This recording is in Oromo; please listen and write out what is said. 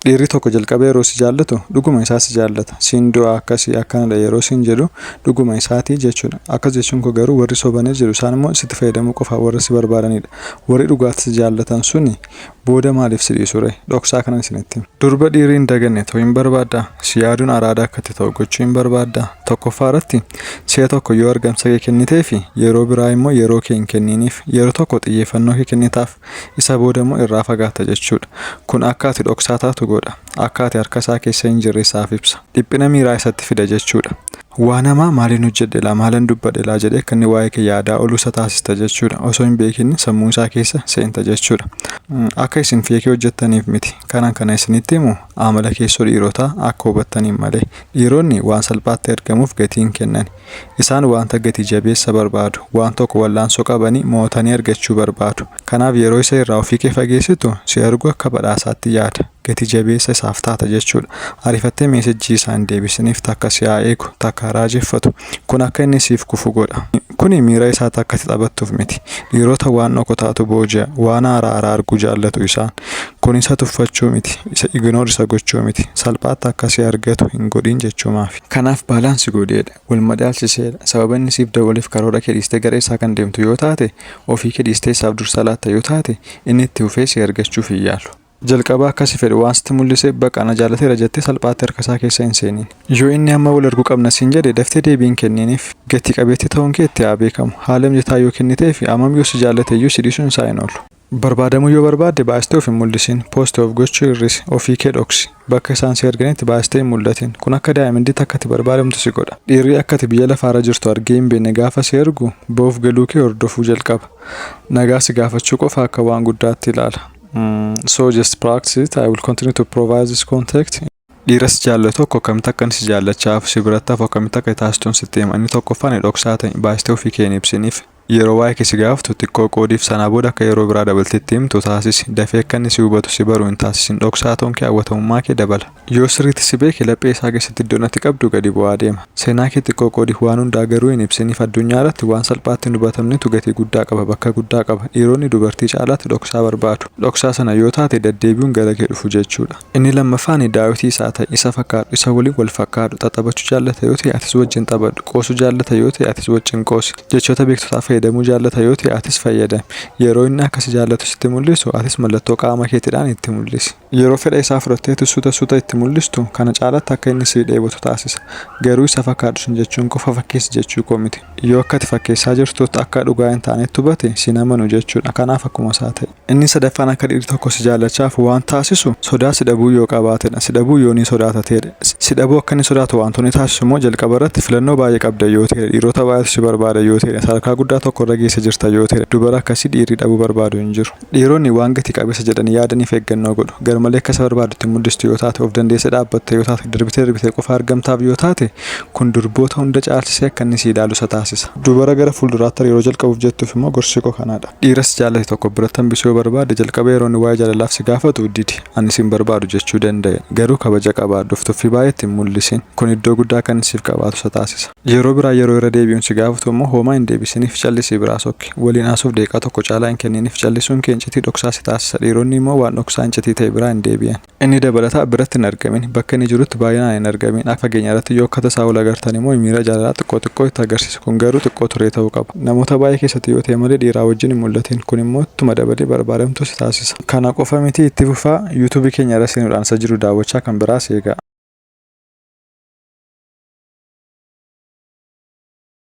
Dhiirri tokko jalqabee yeroo si jaallatu dhuguma isaa si jaallata. Siin du'a akkasii akkanadha yeroo siin jedhu dhuguma isaatii jechuudha. Akkas jechuun koo garuu warri sobanii jiru isaan immoo sitti fayyadamuu qofa warra si barbaadanidha. Warri dhugaatti si jaallatan suni booda maaliif si dhiisu ree? Dhoksaa kanan isinitti. Durba dhiirri hin daganne ta'uu hin barbaadda. Si yaaduun araada akkatti ta'u gochuu hin barbaadda. Tokkoffaa irratti si'a tokko yoo argamsa kee kennitee fi yeroo biraa immoo yeroo kee hin kenniniif yeroo tokko xiyyeeffannoo kee kennitaaf isa booda immoo irraa fagaata jechuudha. Kun akka ati dhoksaa taatu godha. Akka ati harka isaa keessa hin jirre isaaf ibsa. Dhiphina miiraa isatti fida jechuudha. Waa namaa maaliin hojjedhe laa maaliin dubbadhe laa jedhee akka inni waa'ee kee yaadaa oluu isa taasista jechuudha. Osoo hin beekin sammuu isaa keessa seenta jechuudha. Akka isin feekee hojjettaniif miti. Kana isinitti himu amala keessoo dhiirotaa akka hubattaniin malee. Dhiironni waan salphaatti argamuuf gatii hin kennan. Isaan wanta gati jabeessa barbaadu. Waan tokko wallaansoo qabanii mo'atanii argachuu barbaadu. Kanaaf yeroo isa irraa ofii kee fageessitu si argu akka badhaasaatti yaada. Gati jabeessa isaaf taata jechuudha. Ariifattee meesajjii isaan deebisaniif takka si haa eegu takka raajeffatu. Kun akka inni siif kufu godha. Kuni miira isaa takka itti taphattuuf miti. Dhiirota waan dhokotaatu booji'a waan haaraa arguu jaallatu isaan. Kun isa tuffachuu miti. Isa ignoor isa gochuu miti. Salphaatti akkasii argatu hin godhin jechuumaafi. Kanaaf baalaansi godheedha. Wal madaalchiseedha. Sababa inni siif dabaluuf karoora kee dhiistee gara isaa kan deemtu yoo taate ofii kee dhiistee isaaf dursa laatta yoo taate inni itti fufee si argachuuf hin yaalu. Jalqaba akkasii fedhu waan sitti mul'ise baqana jaalateera jettee salphaatti harka isaa keessa hin seenin. Yoo inni amma wal arguu qabna siin jedhe daftee deebiin kenniniif gati qabeetti ta'uun kee itti haa beekamu. Haala mijataa yoo kennitee fi ammam yoo si jaallate iyyuu si dhiisuun isaa hin oolu. Barbaadamuu yoo barbaadde baastee of hin mul'isin. Poostii of gochuu hir'isi. Ofii kee dhoksi. Bakka isaan si arganitti baastee hin mul'atin. Kun akka daa'imnitti akka itti barbaadamtu si godha. Dhiirri akka ati biyya lafaarra jirtu argee hin beekne gaafa si argu ba'uuf galuu kee hordofuu jalqaba. Nagaa si gaafachuu qofa akka waan guddaatti ilaala. So just practice it. I will continue to provide this contact. Dhiiras jaallatu tokko akkamitti akka si jaallachaaf si biratti hafu akkamitti akka taasisuun sitti hima. Inni tokkoffaan dhoksaa ta'e baastee ofii kee hin ibsiniif. Yeroo waa'ee kee si gaafatu xiqqoo qoodiif sanaa booda akka yeroo biraa dabalteetti himtu taasisi. Dafee akka inni si hubatu si baru hin taasisin. Dhoksaa ta'uun kee hawwatamummaa kee dabala. Yoo sirriitti si beeke laphee isaa keessatti iddoon ati qabdu gadi bu'aa deema. Seenaa kee xiqqoo qoodiif waan hundaa garuu hin ibsiniif addunyaa irratti waan salphaatti hin hubatamnetu gatii guddaa qaba bakka guddaa qaba. Dhiironni dubartii caalaatti dhoksaa barbaadu. Dhoksaa sana yoo taate deddeebi'uun gara kee dhufu jechuudha. Inni lammaffaan daawitii isaa ta'e isa fakkaatu isa waliin wal fakkaatu xaxabachuu jaallata yoo ta'e atis wajjin xabadhu qoosuu jaallata yoo ta'e atis wajjin qoosi. Jechoota beektotaa fayyadamuu jaallata yoo ta'e atis fayyadami. Yeroo inni akkasi jaallatu sitti mul'isu atis mallattoo qaama keetiidhaan itti mul'isi. Yeroo fedha isaa fudhattee suuta itti mul'istu kana caalaatti akka inni si dheebotu taasisa. Garuu isa fakkaatu sun jechuun qofa fakkeessi jechuu koo miti. Yoo akka ati fakkeessaa jirtutti akka dhugaa hin taanetti hubate sin amanu jechuudha. Kanaaf akkuma isaa ta'e. Inni sadaffaan akka dhiirri tokko si jaallachaaf waan taasisu sodaa si dhabuu yoo qabaatedha. Si dhabuu yoo ni sodaatateedha. Si dhabuu akka inni sodaatu wantoonni taasisu immoo jalqaba irratti filannoo baay'ee qabda yoo ta'e dhiirota baay'eetu si barbaada yoo ta'e sadarkaa guddaa tokko irra geessa jirta yoo ta'e dubara akkasii dhiirri dhabuu barbaadu hin jiru. Dhiironni waan gati qabeessa jedhanii yaadaniif eeggannoo godhu. Garmalee akka isa barbaadutti mul'istu yoo taate of dandeesse dhaabbatte yoo taate darbitee qofa argamtaaf yoo taate kun durboota hunda caalchisee akka inni si ilaalu isa taasisa. Dubara gara fuulduraatti yeroo jalqabuuf jettuuf immoo gorsi koo kanaadha. Dhiiras jaalate tokko biratti hambisuu yoo barbaade jalqaba yeroo inni waa'ee jaalalaaf si gaafatu didi ani sin barbaadu jechuu danda'e. Garuu kabaja qabaadhuuf tuffii baay'eetti hin mul'isin. Kun iddoo guddaa kan siif qabaatu isa taasisa. Yeroo biraa yeroo irra deebi'uun si gaafatu immoo homaa hin deebisiniif callisii biraa sokki. Waliin haasuuf deeqaa tokko caalaa hin kenniniif callisuun kee incitii dhoksaa si taasisa. Dhiironni immoo waan dhoksaa incitii ta'e biraa hin deebi'an. Inni dabalataa biratti hin argamin bakka inni jirutti baay'inaan hin argamin akka fageenya irratti yoo akka tasaa wal agartan immoo miira jaalalaa xiqqoo itti agarsiisa. Kun garuu xiqqoo turee ta'uu qaba. Namoota baay'ee keessatti yoo ta'e malee dhiiraa wajjin hin mul'atin. Kun immoo ittuma dabalee barbaadamtu si taasisa. Kana qofa miti itti fufaa yuutuubii keenya irra seenuudhaan isa jiru daawwachaa kan biraas eegaa.